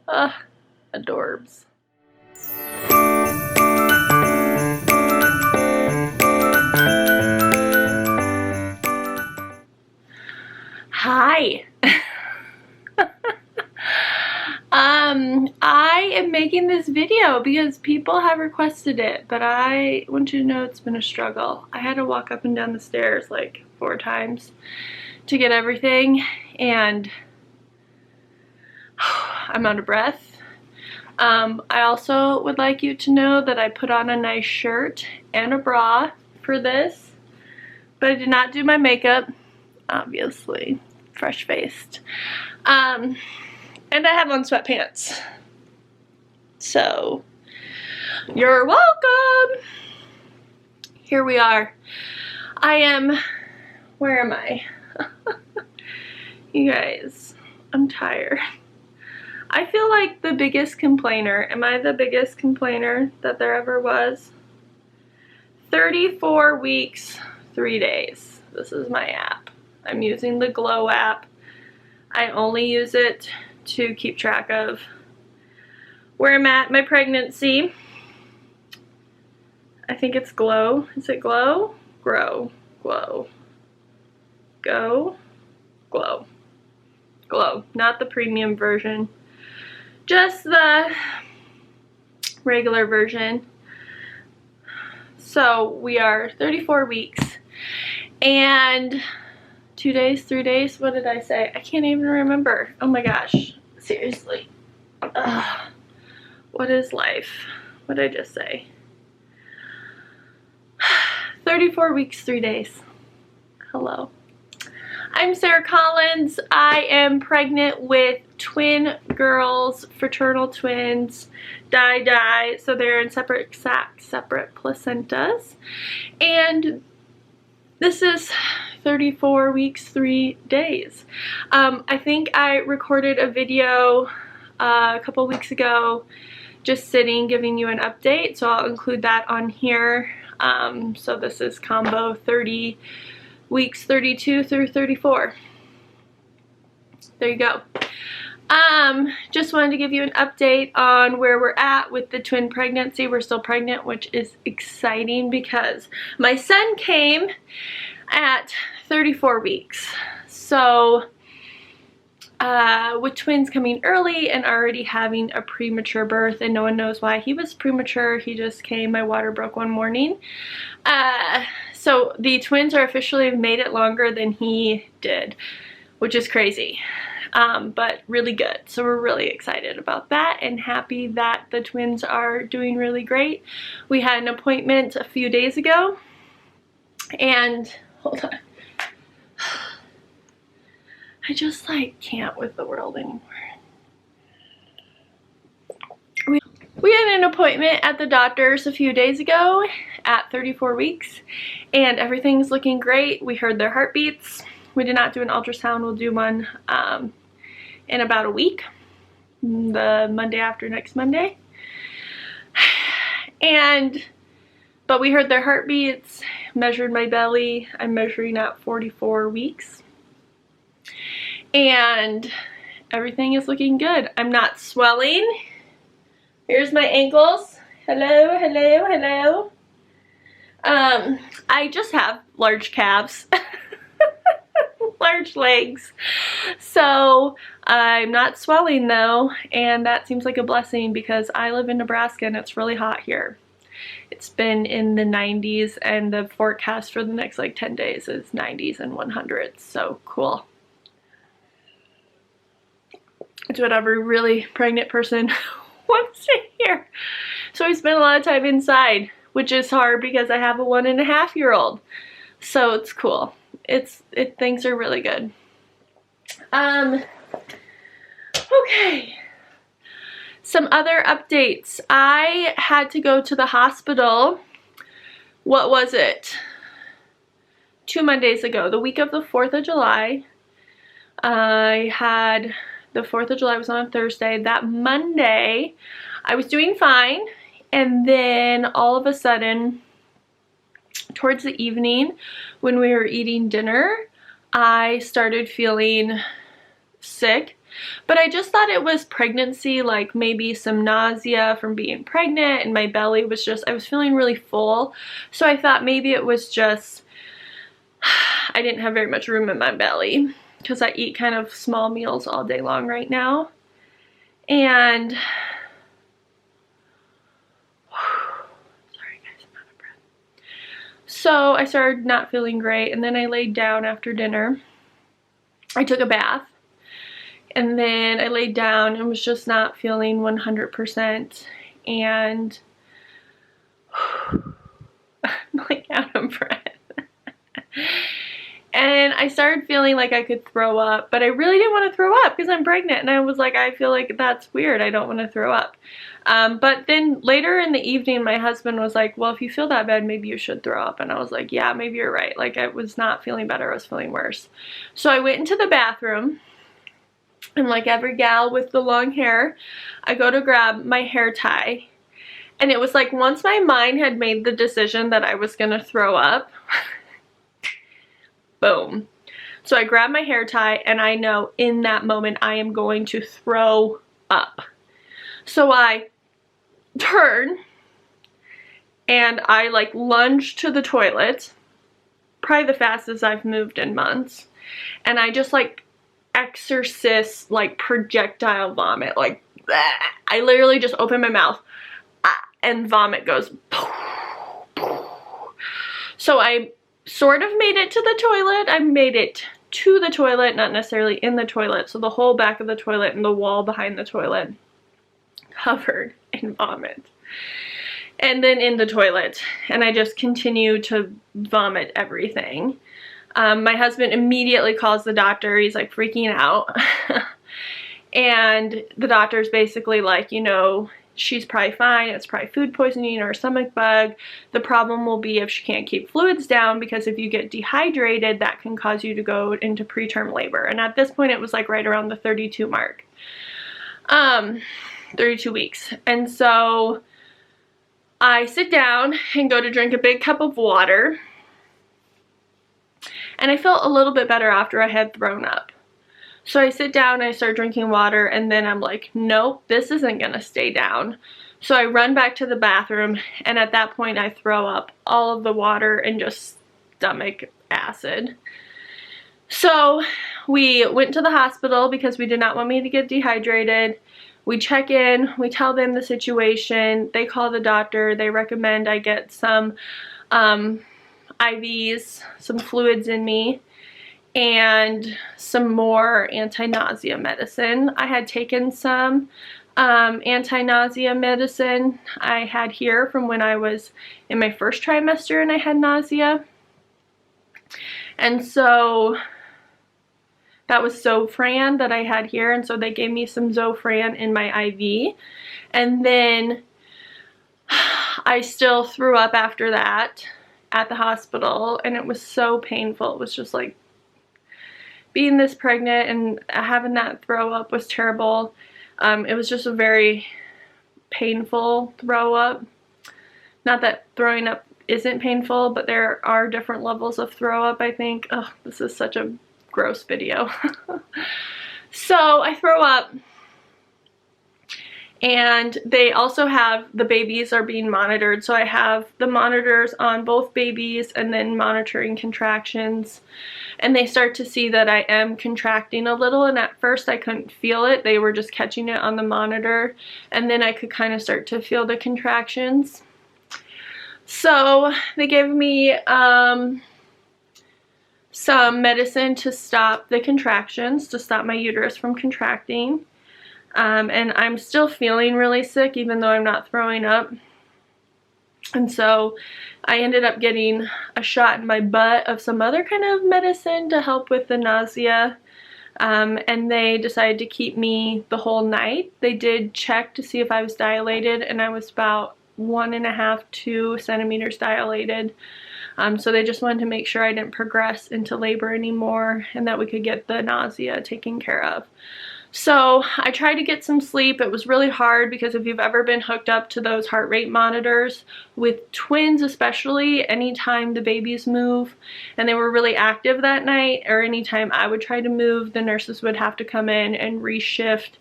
Adorbs. Hi. I am making this video because people have requested it, but I want you to know it's been a struggle. I had to walk up and down the stairs like 4 times to get everything, and I'm out of breath. I also would like you to know that I put on a nice shirt and a bra for this, but I did not do my makeup, obviously, fresh-faced. And I have on sweatpants. So, you're welcome! Here we are. Where am I? You guys, I'm tired. I feel like the biggest complainer. Am I the biggest complainer that there ever was? 34 weeks, 3 days. This is my app. I'm using the Glow app. I only use it to keep track of where I'm at in my pregnancy. I think it's Glow. Is it Glow? Grow. Glow. Go. Glow. Glow. Not the premium version. Just the regular version. So we are 34 weeks and 2 days, 3 days, what did I say? I can't even remember. Oh my gosh, seriously. What is life? What did I just say? 34 weeks, 3 days. Hello. I'm Sarah Collins. I am pregnant with twin girls, fraternal twins, so they're in separate placentas. And this is 34 weeks, 3 days. I think I recorded a video a couple weeks ago just sitting giving you an update, so I'll include that on here. So this is combo 30 weeks 32 through 34. There you go. Just wanted to give you an update on where we're at with the twin pregnancy. We're still pregnant, which is exciting because my son came at 34 weeks. So with twins coming early and already having a premature birth, and no one knows why he was premature, he just came, my water broke one morning. So the twins are officially made it longer than he did, which is crazy. But really good. So we're really excited about that and happy that the twins are doing really great. We had an appointment a few days ago, and hold on. I just like can't with the world anymore. We had an appointment at the doctor's a few days ago at 34 weeks, and everything's looking great. We heard their heartbeats. We did not do an ultrasound. We'll do one in about a week, the Monday after next Monday. But we heard their heartbeats, measured my belly. I'm measuring at 44 weeks. And everything is looking good. I'm not swelling. Here's my ankles. Hello, hello, hello. I just have large calves. Large legs. So I'm not swelling though, and that seems like a blessing because I live in Nebraska and it's really hot here. It's been in the 90s, and the forecast for the next like 10 days is 90s and 100s. So cool. It's what every really pregnant person wants to hear. So we spend a lot of time inside, which is hard because I have a 1.5-year-old. So it's cool. Things are really good. Okay. Some other updates. I had to go to the hospital. What was it? 2 Mondays ago, the week of the 4th of July. The 4th of July was on a Thursday. That Monday, I was doing fine, and then all of a sudden, towards the evening, when we were eating dinner, I started feeling sick. but I just thought it was pregnancy, like maybe some nausea from being pregnant, and my belly was just, I was feeling really full, so I thought maybe it was just I didn't have very much room in my belly because I eat kind of small meals all day long right now. And sorry guys, I'm out of breath. So I started not feeling great, and then I laid down after dinner. I took a bath, and then I laid down and was just not feeling 100%, and I'm like out of breath. And I started feeling like I could throw up, but I really didn't want to throw up because I'm pregnant, and I was like, I feel like that's weird, I don't want to throw up. But then later in the evening, my husband was like, well, if you feel that bad, maybe you should throw up. And I was like, yeah, maybe you're right. Like, I was not feeling better, I was feeling worse. So I went into the bathroom, and like every gal with the long hair, I go to grab my hair tie. And it was like once my mind had made the decision that I was gonna throw up, boom. So I grab my hair tie, and I know in that moment I am going to throw up. So I turn, and I like lunge to the toilet, probably the fastest I've moved in months. And I just like exorcist, like projectile vomit, like bleh. I literally just open my mouth and vomit goes. So I sort of made it to the toilet. I made it to the toilet, not necessarily in the toilet. So the whole back of the toilet and the wall behind the toilet covered in vomit. And then in the toilet, and I just continue to vomit everything. My husband immediately calls the doctor. He's like freaking out. And the doctor's basically like, you know, she's probably fine, it's probably food poisoning or a stomach bug. The problem will be if she can't keep fluids down, because if you get dehydrated, that can cause you to go into preterm labor. And at this point, it was like right around the 32 mark. 32 weeks. And so I sit down and go to drink a big cup of water. And I felt a little bit better after I had thrown up. So I sit down, I start drinking water, and then I'm like, nope, this isn't gonna stay down. So I run back to the bathroom, and at that point I throw up all of the water and just stomach acid. So we went to the hospital because we did not want me to get dehydrated. We check in, we tell them the situation, they call the doctor, they recommend I get some IVs, some fluids in me, and some more anti-nausea medicine. I had taken some anti-nausea medicine I had here from when I was in my first trimester and I had nausea. And so that was Zofran that I had here, and so they gave me some Zofran in my IV. And then I still threw up after that at the hospital, and it was so painful. It was just like being this pregnant and having that throw up was terrible. It was just a very painful throw up. Not that throwing up isn't painful, but there are different levels of throw up, I think. Ugh, this is such a gross video. So I throw up, and they also have, the babies are being monitored. So I have the monitors on both babies and then monitoring contractions. And they start to see that I am contracting a little, and at first I couldn't feel it. They were just catching it on the monitor, and then I could kind of start to feel the contractions. So they gave me some medicine to stop the contractions, to stop my uterus from contracting. And I'm still feeling really sick even though I'm not throwing up. And so I ended up getting a shot in my butt of some other kind of medicine to help with the nausea. And they decided to keep me the whole night. They did check to see if I was dilated, and I was about 1.5 to 2 centimeters dilated. So they just wanted to make sure I didn't progress into labor anymore and that we could get the nausea taken care of. So I tried to get some sleep. It was really hard because if you've ever been hooked up to those heart rate monitors, with twins especially, anytime the babies move and they were really active that night, or anytime I would try to move, the nurses would have to come in and reshift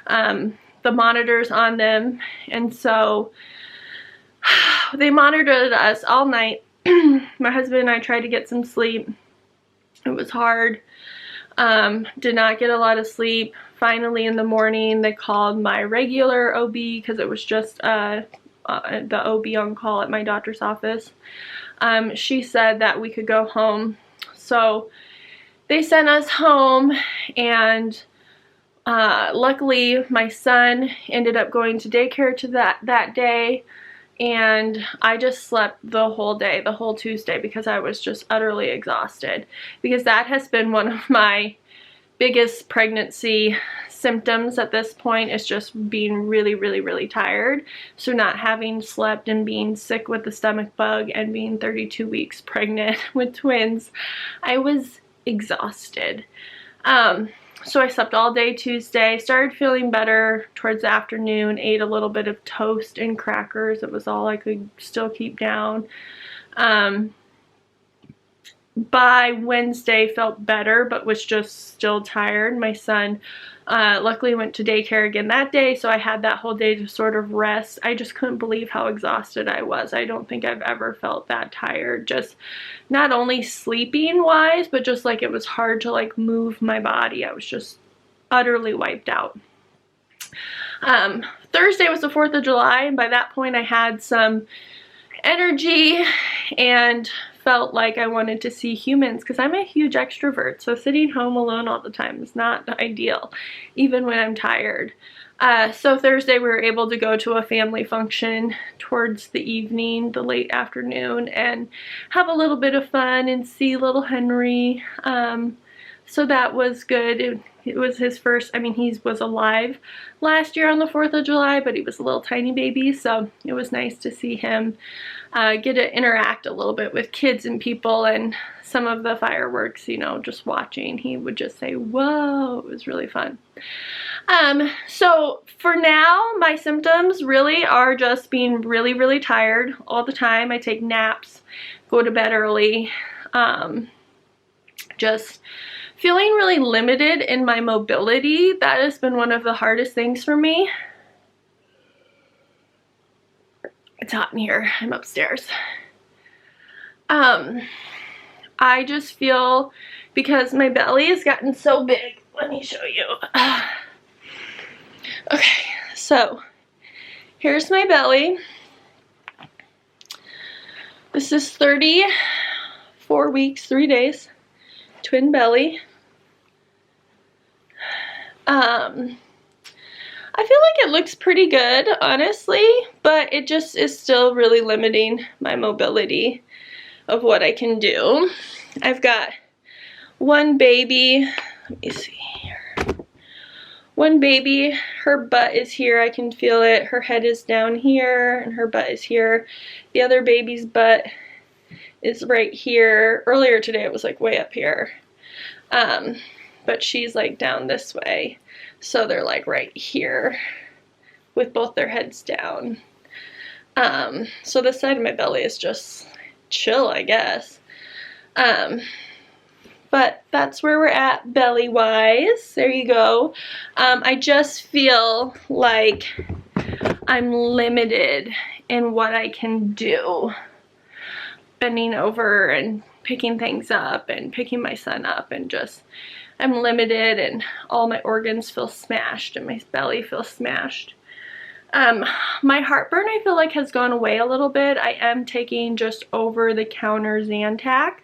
the monitors on them. And so they monitored us all night. My husband and I tried to get some sleep. It was hard. Did not get a lot of sleep. Finally in the morning they called my regular OB because it was just the OB on call at my doctor's office. She said that we could go home. So they sent us home, and luckily my son ended up going to daycare that day, and I just slept the whole day, the whole Tuesday, because I was just utterly exhausted, because that has been one of my biggest pregnancy symptoms at this point, is just being really tired. So not having slept and being sick with the stomach bug and being 32 weeks pregnant with twins, I was exhausted. So I slept all day Tuesday, started feeling better towards the afternoon, ate a little bit of toast and crackers. It was all I could still keep down. By Wednesday felt better, but was just still tired. My son luckily went to daycare again that day, so I had that whole day to sort of rest. I just couldn't believe how exhausted I was. I don't think I've ever felt that tired, just not only sleeping wise, but just like it was hard to like move my body. I was just utterly wiped out. Thursday was the 4th of July, and by that point I had some energy and felt like I wanted to see humans, because I'm a huge extrovert, so sitting home alone all the time is not ideal, even when I'm tired. So Thursday we were able to go to a family function towards the evening, the late afternoon, and have a little bit of fun and see little Henry. So that was good. It was his first, I mean, he was alive last year on the 4th of July, but he was a little tiny baby, so it was nice to see him get to interact a little bit with kids and people, and some of the fireworks, you know, just watching, he would just say, whoa, it was really fun. So for now, my symptoms really are just being really tired all the time. I take naps, go to bed early, just feeling really limited in my mobility. That has been one of the hardest things for me. It's hot in here. I'm upstairs. I just feel, because my belly has gotten so big. Let me show you. Okay, so here's my belly. This is 34 weeks, 3 days, twin belly. I feel like it looks pretty good, honestly, but it just is still really limiting my mobility of what I can do. I've got one baby, let me see here. One baby, her butt is here, I can feel it. Her head is down here and her butt is here. The other baby's butt is right here. Earlier today it was like way up here. But she's like down this way. So they're like right here with both their heads down. So this side of my belly is just chill, I guess. But that's where we're at belly wise. There you go. I just feel like I'm limited in what I can do. Bending over and picking things up and picking my son up, and just I'm limited, and all my organs feel smashed and my belly feels smashed. My heartburn, I feel like, has gone away a little bit. I am taking just over-the-counter Zantac,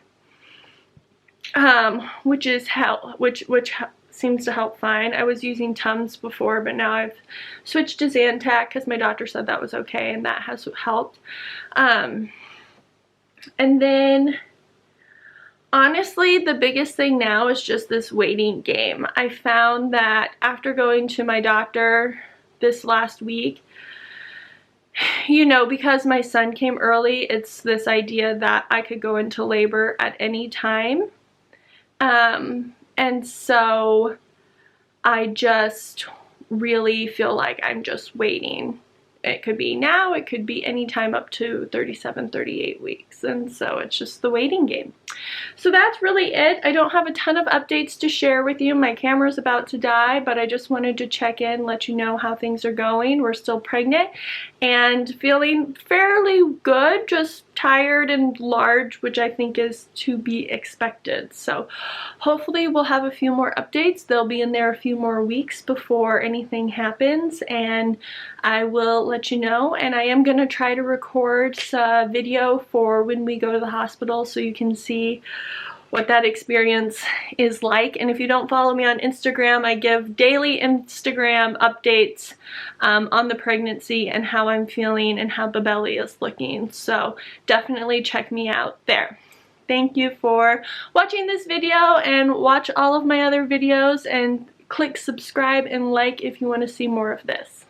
which seems to help fine. I was using Tums before, but now I've switched to Zantac because my doctor said that was okay, and that has helped. And then honestly, the biggest thing now is just this waiting game. I found that after going to my doctor this last week, you know, because my son came early, it's this idea that I could go into labor at any time. And so I just really feel like I'm just waiting. It could be now, it could be any time up to 37, 38 weeks. And so it's just the waiting game. So that's really it. I don't have a ton of updates to share with you. My camera's about to die, but I just wanted to check in, let you know how things are going. We're still pregnant and feeling fairly good, just tired and large, which I think is to be expected. So hopefully we'll have a few more updates. They'll be in there a few more weeks before anything happens, and I will let you know. And I am going to try to record a video for when we go to the hospital so you can see what that experience is like. And if you don't follow me on Instagram, I give daily Instagram updates on the pregnancy and how I'm feeling and how the belly is looking. So definitely check me out there. Thank you for watching this video, and watch all of my other videos, and click subscribe and like if you want to see more of this.